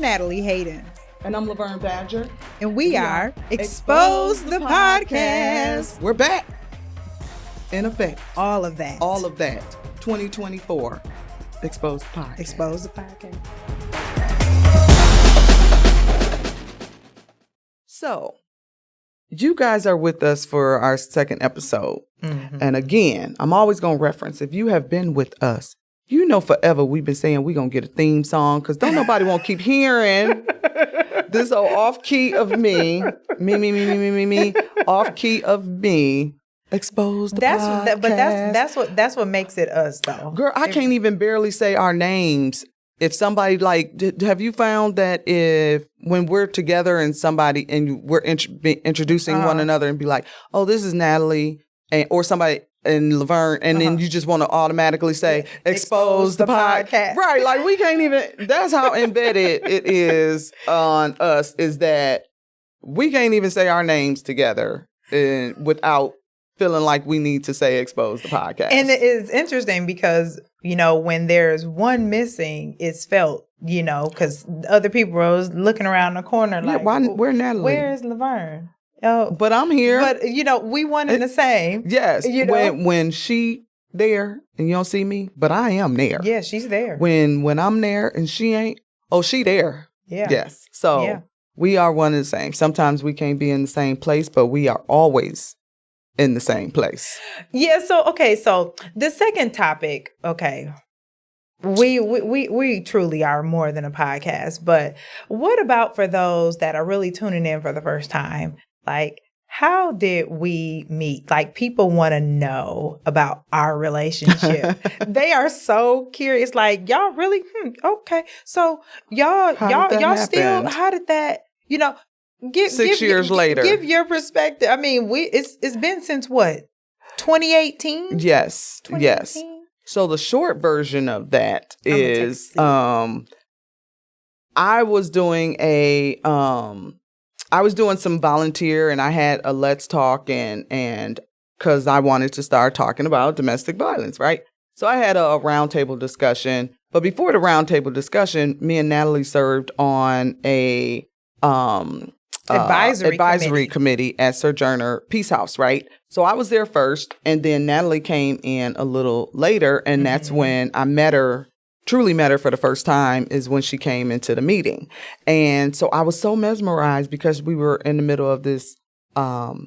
Natalie Hayden. And I'm Lavern Badger. And we are Expose the Podcast. We're back. In effect. All of that. 2024. Expose the Podcast. Expose the Podcast. So, you guys are with us for our second episode. Mm-hmm. And again, I'm always going to reference, if you have been with us, you know forever we've been saying we're going to get a theme song because don't nobody want to keep hearing this off key of me, off key of me. Expose the podcast. But that's what makes it us, though. Girl, I can't even barely say our names. If somebody have you found that when we're together and somebody and we're introducing one another and be like, oh, this is Natalie or somebody and Lavern, and then you just want to automatically say, expose the podcast. Right. Like we can't even, that's how embedded it is on us, is that we can't even say our names together without feeling like we need to say expose the podcast. And it is interesting because, when there's one missing, it's felt, because other people are looking around the corner like, where's Natalie? Where is Lavern? Oh, but I'm here. But, we one and the same. Yes. When she there and you don't see me, but I am there. Yeah, she's there. When I'm there and she ain't, she there. Yeah. Yes. So we are one and the same. Sometimes we can't be in the same place, but we are always in the same place. Yeah. So the second topic, we truly are more than a podcast, but what about for those that are really tuning in for the first time? Like, how did we meet? Like, people want to know about our relationship. They are so curious. Like, y'all really? Okay. So y'all still, how did that, 6 years later. Give your perspective. I mean, it's been since what? 2018? Yes. 2018? Yes. So the short version of that is I was doing some volunteer and I had a Let's Talk and because I wanted to start talking about domestic violence, right? So I had a roundtable discussion. But before the roundtable discussion, me and Natalie served on a advisory committee at Sojourner Peace House, right? So I was there first, and then Natalie came in a little later, and that's when I truly met her for the first time, is when she came into the meeting. And so I was so mesmerized because we were in the middle of this, what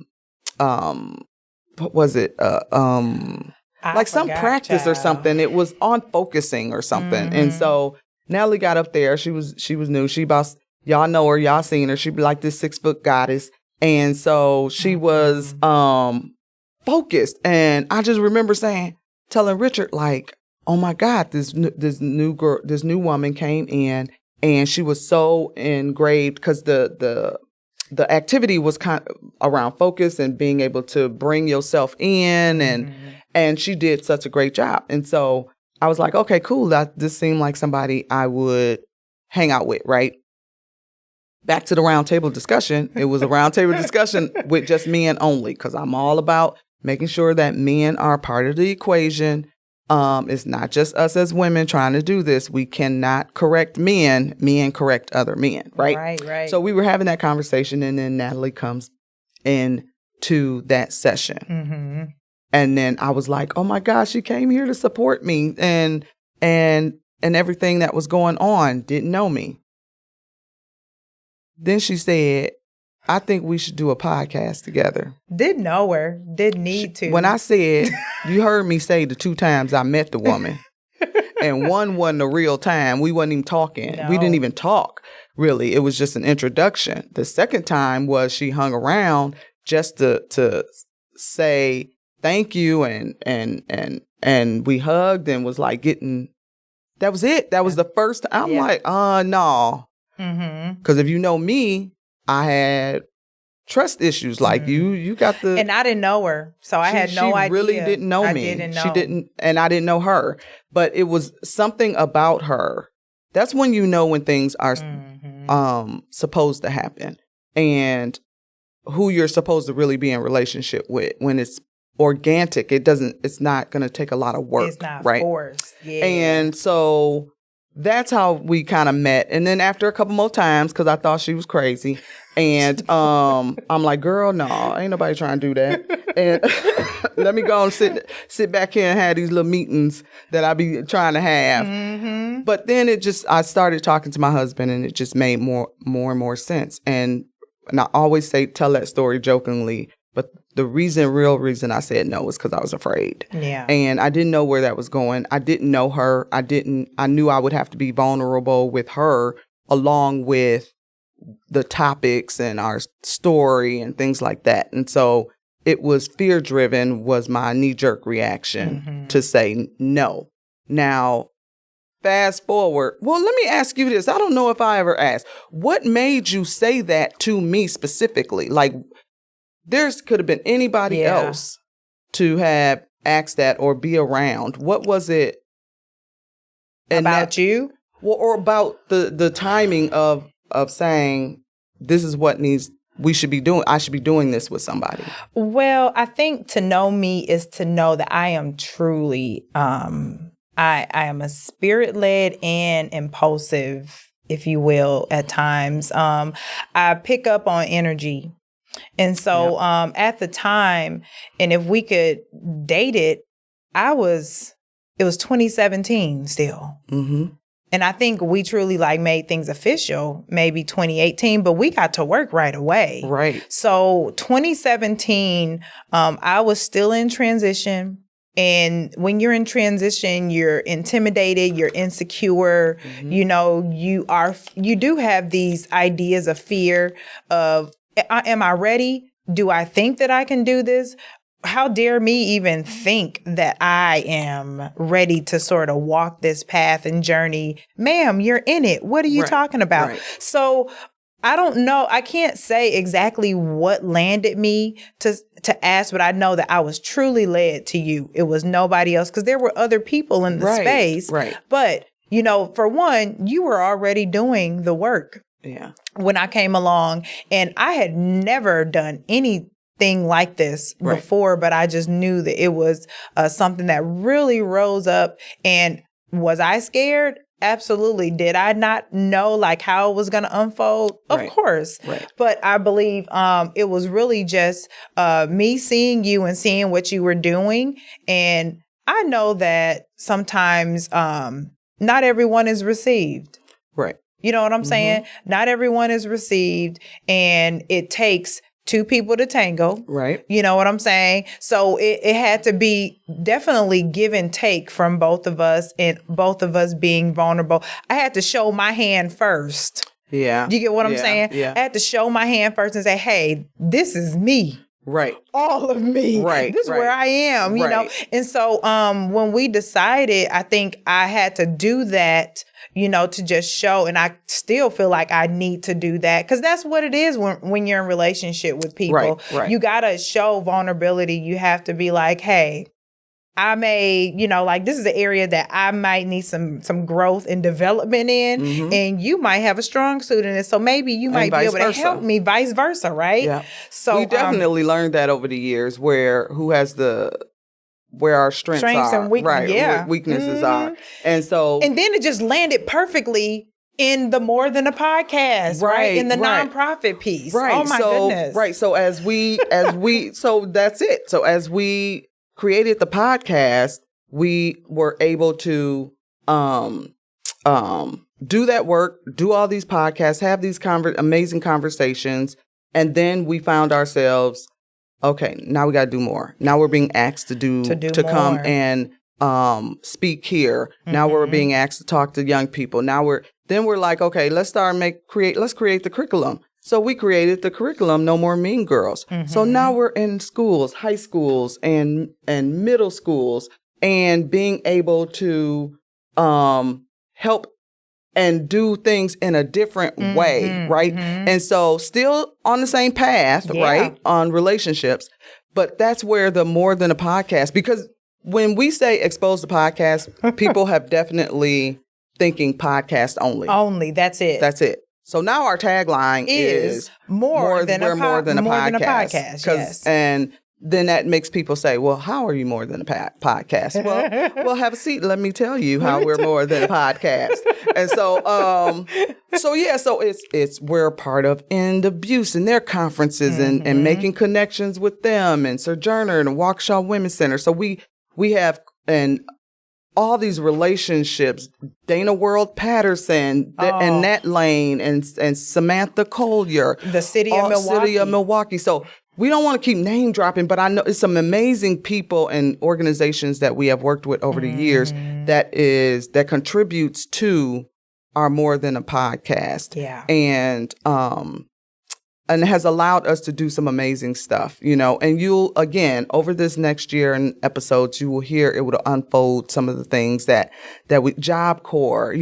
was it? Like some practice, child, or something. It was on focusing or something. And so Natalie got up there. She was new. She about, y'all know her, y'all seen her. She'd be like this 6-foot goddess. And so she was focused. And I just remember telling Richard, like, oh my God, this new woman came in and she was so engraved because the activity was kind of around focus and being able to bring yourself in and she did such a great job. And so I was like, okay, cool. This seemed like somebody I would hang out with, right? Back to the roundtable discussion. It was a roundtable discussion with just men only, because I'm all about making sure that men are part of the equation. It's not just us as women trying to do this. We cannot correct men correct other men, right? Right. So we were having that conversation, and then Natalie comes into that session. Mm-hmm. And then I was like, oh my gosh, she came here to support me and everything that was going on, didn't know me. Then she said, I think we should do a podcast together. Didn't know her. Didn't need to. When I said, you heard me say the 2 times I met the woman. And one wasn't a real time. We wasn't even talking. No. We didn't even talk, really. It was just an introduction. The second time was she hung around just to say thank you and we hugged and was like that was it. That was the first. I'm like, no. Because if you know me, I had trust issues. Like you got the, and I didn't know her, so I had no idea. She really didn't know me. She didn't, and I didn't know her. But it was something about her. That's when you know when things are supposed to happen, and who you're supposed to really be in relationship with. When it's organic, it's not going to take a lot of work. It's not right? forced. Yeah. And so that's how we kind of met. And then after a couple more times, because I thought she was crazy, and I'm like, girl, no, ain't nobody trying to do that. And let me go and sit back here and have these little meetings that I be trying to have. Mm-hmm. But then I started talking to my husband, and it just made more and more sense. And I always tell that story jokingly, but the real reason I said no was because I was afraid. Yeah. And I didn't know where that was going. I didn't know her. I knew I would have to be vulnerable with her along with the topics and our story and things like that. And so it was fear-driven was my knee-jerk reaction to say no. Now, fast forward. Well, let me ask you this. I don't know if I ever asked. What made you say that to me specifically? Like, could have been anybody else to have asked that or be around. What was it? About you? Well, or about the timing of saying, this is what we should be doing. I should be doing this with somebody. Well, I think to know me is to know that I am truly, I am a spirit-led and impulsive, if you will, at times. I pick up on energy. And so at the time, and if we could date it, it was 2017 still. Mm-hmm. And I think we truly made things official maybe 2018, but we got to work right away. Right. So 2017, I was still in transition. And when you're in transition, you're intimidated, you're insecure, you do have these ideas of fear of, am I ready? Do I think that I can do this? How dare me even think that I am ready to sort of walk this path and journey? Ma'am, you're in it. What are you talking about? Right. So I don't know. I can't say exactly what landed me to ask, but I know that I was truly led to you. It was nobody else because there were other people in the space. Right. But, for one, you were already doing the work. Yeah. When I came along, and I had never done anything like this before, but I just knew that it was something that really rose up. And was I scared? Absolutely. Did I not know how it was going to unfold? Of course. Right. But I believe it was really just me seeing you and seeing what you were doing. And I know that sometimes not everyone is received. Right. You know what I'm saying? Not everyone is received, and it takes two people to tango. Right. You know what I'm saying? So it had to be definitely give and take from both of us, and both of us being vulnerable. I had to show my hand first. Yeah. Do you get what I'm saying? Yeah. I had to show my hand first and say, hey, this is me. Right. All of me. Right. This is where I am, you know? And so when we decided, I think I had to do that, to just show. And I still feel like I need to do that because that's what it is when you're in relationship with people. Right. You got to show vulnerability. You have to be like, hey, I may, this is an area that I might need some growth and development in, and you might have a strong suit in it. So maybe you might be able to help me, vice versa, right? Yeah. So we definitely learned that over the years where our strengths are, and weaknesses are. And then it just landed perfectly in the More Than a Podcast, right? In the nonprofit piece. Right. Oh my goodness. Right. So so that's it. So as we created the podcast, we were able to do that work, do all these podcasts, have these amazing conversations, and then we found ourselves, okay, now we got to do more. Now we're being asked to come and speak here. Now we're being asked to talk to young people. Now we're like, okay, let's create the curriculum. So we created the curriculum, No More Mean Girls. So now we're in schools, high schools and middle schools, and being able to help and do things in a different way, right? And so still on the same path, right, on relationships. But that's where the More Than a Podcast, because when we say expose the podcast, people have definitely thinking podcast only. Only, that's it. That's it. So now our tagline is more than a podcast. Yes. And then that makes people say, well, how are you more than a podcast? Well, have a seat. Let me tell you how we're more than a podcast. And so it's we're a part of End Abuse and their conferences and making connections with them and Sojourner and Waukesha Women's Center. So we have all these relationships, Dana World Patterson and Nat Lane and Samantha Collier. The city of Milwaukee. So we don't want to keep name dropping, but I know it's some amazing people and organizations that we have worked with over the years that contributes to our More Than a Podcast. Yeah. And has allowed us to do some amazing stuff, and you'll, again, over this next year in episodes, you will hear it will unfold some of the things that we, Job Corps,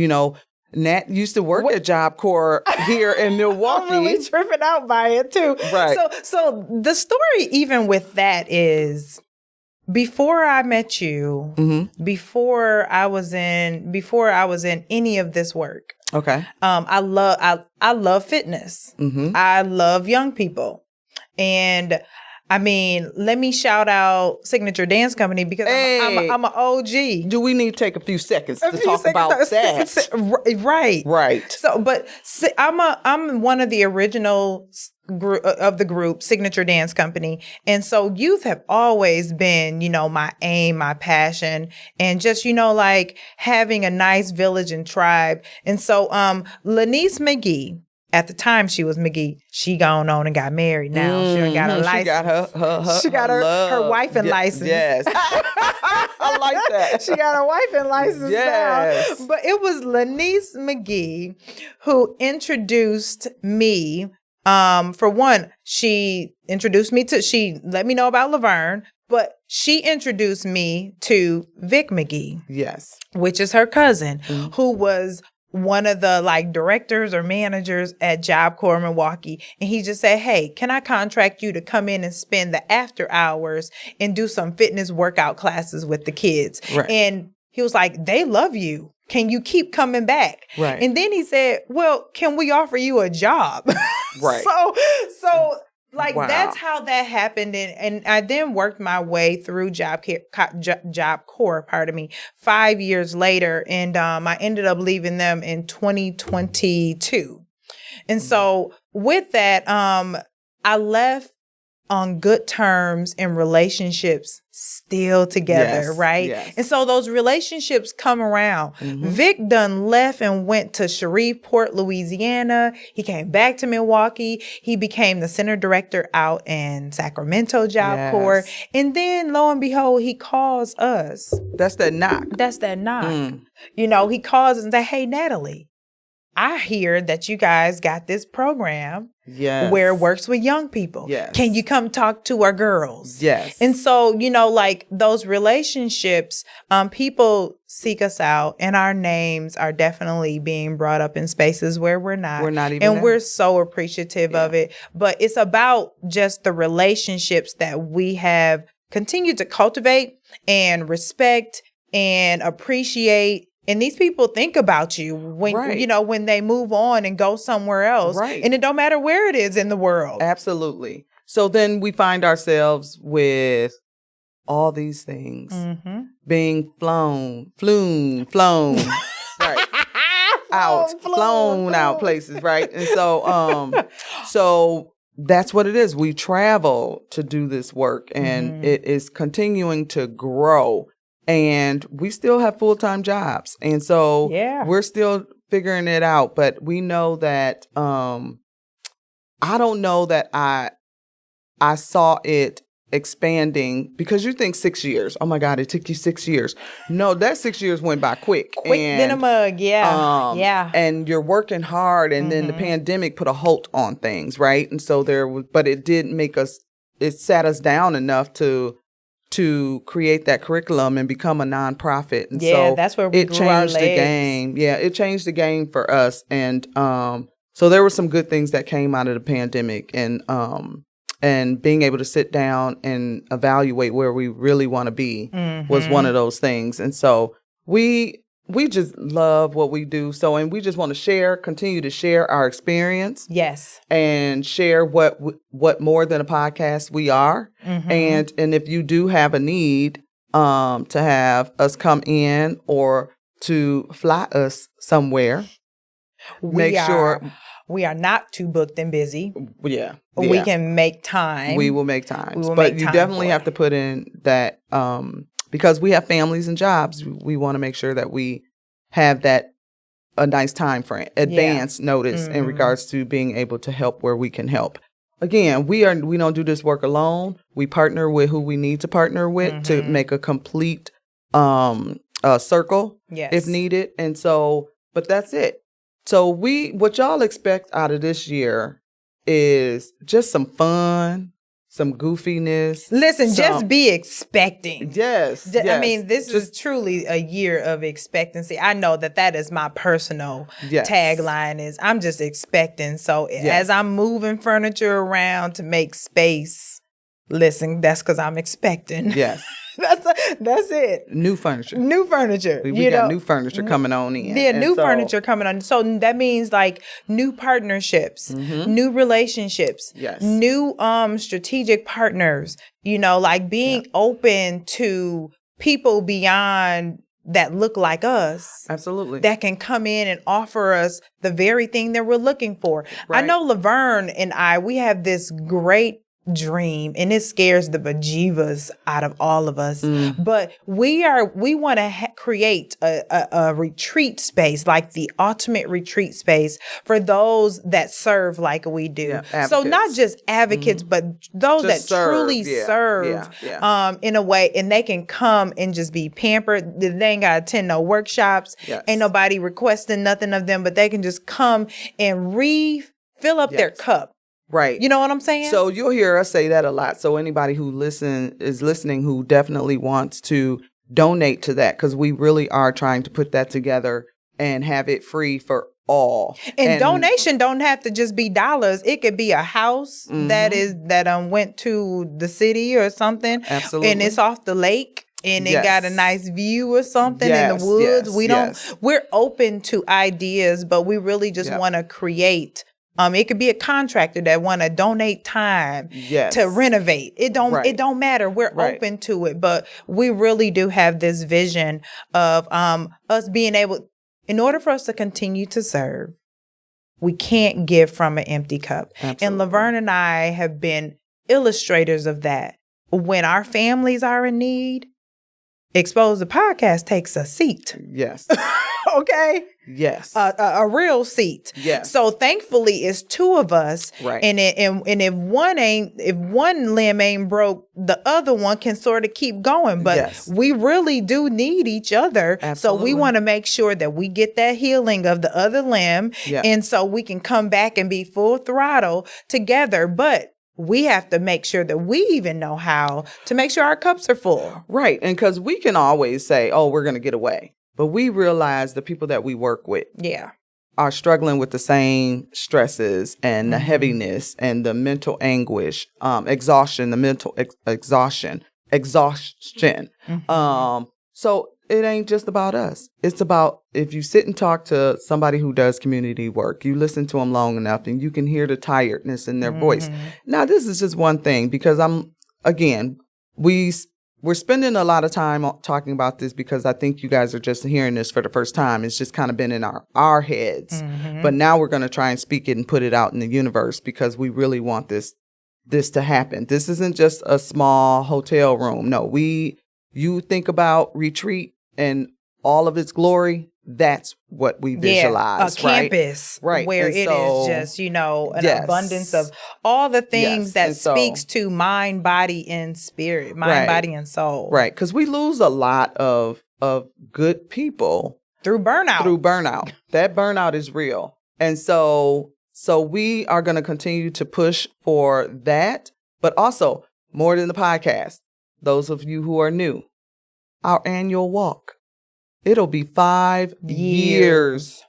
Nat used to work at Job Corps here in Milwaukee. I'm really tripping out by it too. Right. So the story, even with that, is before I met you, before I was in any of this work. Okay. I love fitness. I love young people, and I mean, let me shout out Signature Dance Company because I'm an OG. Do we need to take a few seconds to talk about that? Right. So, but I'm one of the original of the group, Signature Dance Company. And so youth have always been, my aim, my passion, and just, like having a nice village and tribe. And so Lanice McGee, at the time she was McGee, she gone on and got married now. She done got a license. She got her wifing license. Yes. I like that. She got her wifing license now. But it was Lanice McGee who introduced me. For one, she let me know about Lavern, but she introduced me to Vic McGee. Yes. Which is her cousin, who was one of the directors or managers at Job Corps Milwaukee. And he just said, hey, can I contract you to come in and spend the after hours and do some fitness workout classes with the kids? Right. And he was like, they love you. Can you keep coming back? Right. And then he said, well, can we offer you a job? Right. So wow. That's how that happened. And I then worked my way through Job Corps, 5 years later. And I ended up leaving them in 2022. And so with that, I left on good terms and relationships still together, right? Yes. And so those relationships come around. Vic done left and went to Shreveport, Louisiana. He came back to Milwaukee. He became the center director out in Sacramento Job Corps. And then lo and behold, he calls us. That's that knock. He calls us and say, hey, Natalie, I hear that you guys got this program where it works with young people. Yes. Can you come talk to our girls? Yes. And so, those relationships, people seek us out, and our names are definitely being brought up in spaces where we're not. We're not even and there. We're so appreciative of it. But it's about just the relationships that we have continued to cultivate and respect and appreciate. And these people think about you when, when they move on and go somewhere else. Right. And it don't matter where it is in the world. Absolutely. So then we find ourselves with all these things being flown, right. flown out places, right? And so that's what it is. We travel to do this work, and it is continuing to grow. And we still have full-time jobs. And so we're still figuring it out. But we know that I don't know that I saw it expanding, because you think 6 years. Oh my God, it took you 6 years. No, that 6 years went by quick. Than a mug, And you're working hard, and then the pandemic put a halt on things, right? And so but it did it sat us down enough to create that curriculum and become a nonprofit. And so that's where we grew our legs. The game. Yeah, it changed the game for us. And so there were some good things that came out of the pandemic, and being able to sit down and evaluate where we really want to be was one of those things. And so we we just love what we do. So, and we just want to continue to share our experience. Yes. And share what more than a podcast we are. Mm-hmm. And if you do have a need to have us come in or to fly us somewhere, make sure we are not too booked and busy. Yeah. We can make time. We will make time. But you definitely have to put in that because we have families and jobs, we want to make sure that we have a nice time frame, advance notice in regards to being able to help where we can help. Again, we don't do this work alone. We partner with who we need to partner with to make a complete circle if needed. And so, but that's it. So what y'all expect out of this year is just some fun, some goofiness. Listen, just be expecting. Yes. I mean, this is truly a year of expectancy. I know that is my personal tagline is I'm just expecting. So as I'm moving furniture around to make space, listen, that's because I'm expecting. Yes. That's it. New furniture. We got new furniture coming on in. Yeah, new furniture coming on. So that means like new partnerships, new relationships, new strategic partners, like being open to people beyond that look like us. Absolutely. That can come in and offer us the very thing that we're looking for. Right. I know Lavern and we have this great dream, and it scares the bejeebas out of all of us. But we want to create a retreat space, like the ultimate retreat space for those that serve like we do. Yeah, so not just advocates, but those just that truly serve in a way, and they can come and just be pampered. They ain't got to attend no workshops. Yes. Ain't nobody requesting nothing of them, but they can just come and refill up their cup. Right. You know what I'm saying? So you'll hear us say that a lot. So anybody who is listening who definitely wants to donate to that, because we really are trying to put that together and have it free for all. And donation don't have to just be dollars. It could be a house that went to the city or something. Absolutely. And it's off the lake. And it got a nice view or something in the woods. We're open to ideas, but we really just want to create. It could be a contractor that want to donate time to renovate. It don't matter. We're open to it, but we really do have this vision of us being able, in order for us to continue to serve, we can't give from an empty cup. Absolutely. And Lavern and I have been illustrators of that. When our families are in need, Expose the Podcast takes a seat. Yes. Okay. Yes. A real seat. Yes. So thankfully it's two of us. Right. And if one limb ain't broke, the other one can sort of keep going. But we really do need each other. Absolutely. So we want to make sure that we get that healing of the other limb. Yeah. And so we can come back and be full throttle together. But we have to make sure that we even know how to make sure our cups are full. Right. And because we can always say, oh, we're going to get away. But we realize the people that we work with are struggling with the same stresses and the heaviness and the mental anguish, exhaustion, the mental exhaustion. So it ain't just about us. It's about if you sit and talk to somebody who does community work, you listen to them long enough and you can hear the tiredness in their voice. Now, this is just one thing because we're spending a lot of time talking about this because I think you guys are just hearing this for the first time. It's just kind of been in our heads. But now we're going to try and speak it and put it out in the universe because we really want this to happen. This isn't just a small hotel room. No, you think about retreat and all of its glory. That's what we visualize. A campus, right? Where and it is just, an abundance of all the things that speaks to mind, body, and spirit, body, and soul. Right. Because we lose a lot of good people through burnout. That burnout is real. And so we are going to continue to push for that, but also more than the podcast. Those of you who are new, our annual walk. It'll be 5 years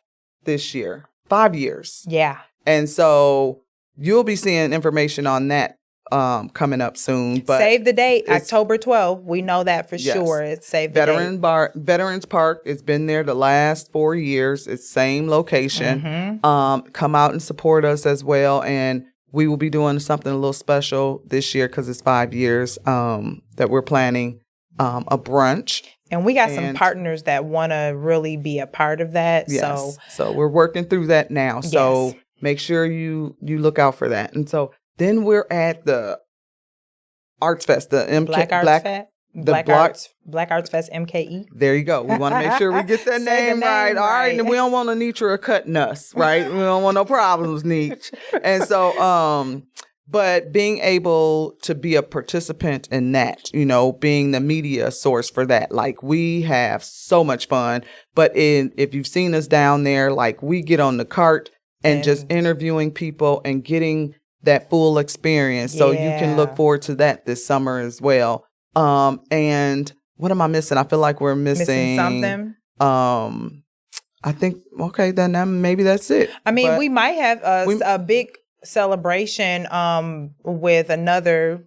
this year. 5 years. Yeah. And so you'll be seeing information on that coming up soon. But save the date, October 12th. We know that for sure. It's save the date. Veterans Park. It's been there the last 4 years. It's same location. Come out and support us as well. And we will be doing something a little special this year because it's 5 years that we're planning a brunch. And we got some partners that want to really be a part of that. Yes. So we're working through that now. So make sure you look out for that. And so then we're at the Arts Fest, the Black Arts Fest MKE. There you go. We want to make sure we get that name right. All right. And we don't want Anitra cutting us, right? We don't want no problems, Neech. And so, but being able to be a participant in that, being the media source for that, like we have so much fun. But if you've seen us down there, like we get on the cart and just interviewing people and getting that full experience. So you can look forward to that this summer as well. And what am I missing? I feel like we're missing something. I think, okay, then maybe that's it. I mean, we might have a big celebration with another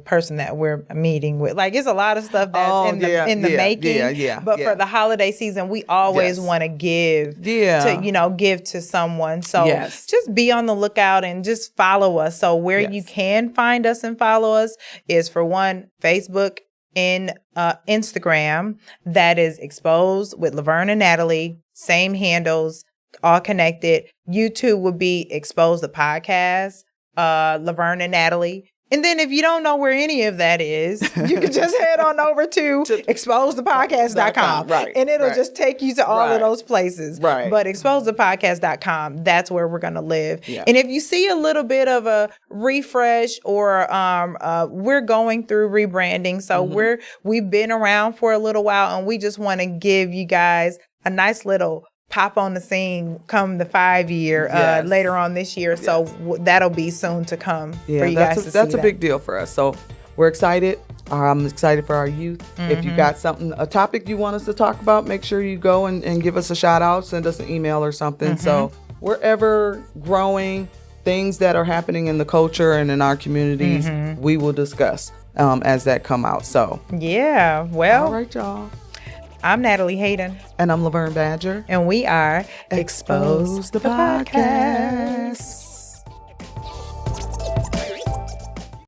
person that we're meeting with. Like, it's a lot of stuff that's in the making. But for the holiday season, we always want to give to someone. So just be on the lookout and just follow us. So where you can find us and follow us is, for one, Facebook and Instagram. That is Exposed with Lavern and Natalie. Same handles, all connected. YouTube would be Exposed the Podcast, Lavern and Natalie. And then if you don't know where any of that is, you can just head on over to exposethepodcast.com. Right. And it'll just take you to all of those places. Right. But exposethepodcast.com, that's where we're going to live. Yeah. And if you see a little bit of a refresh or we're going through rebranding. So we've been around for a little while, and we just want to give you guys a nice little pop on the scene come the 5 year later on this year. So that'll be soon to come for you guys to see. That's a big deal for us. So we're excited. I'm excited for our youth. If you got a topic you want us to talk about, make sure you go and give us a shout out, send us an email or something. So we're ever growing things that are happening in the culture and in our communities, we will discuss as that come out. So well, all right, y'all. I'm Natalie Hayden. And I'm Lavern Badger. And we are Exposed the Podcast.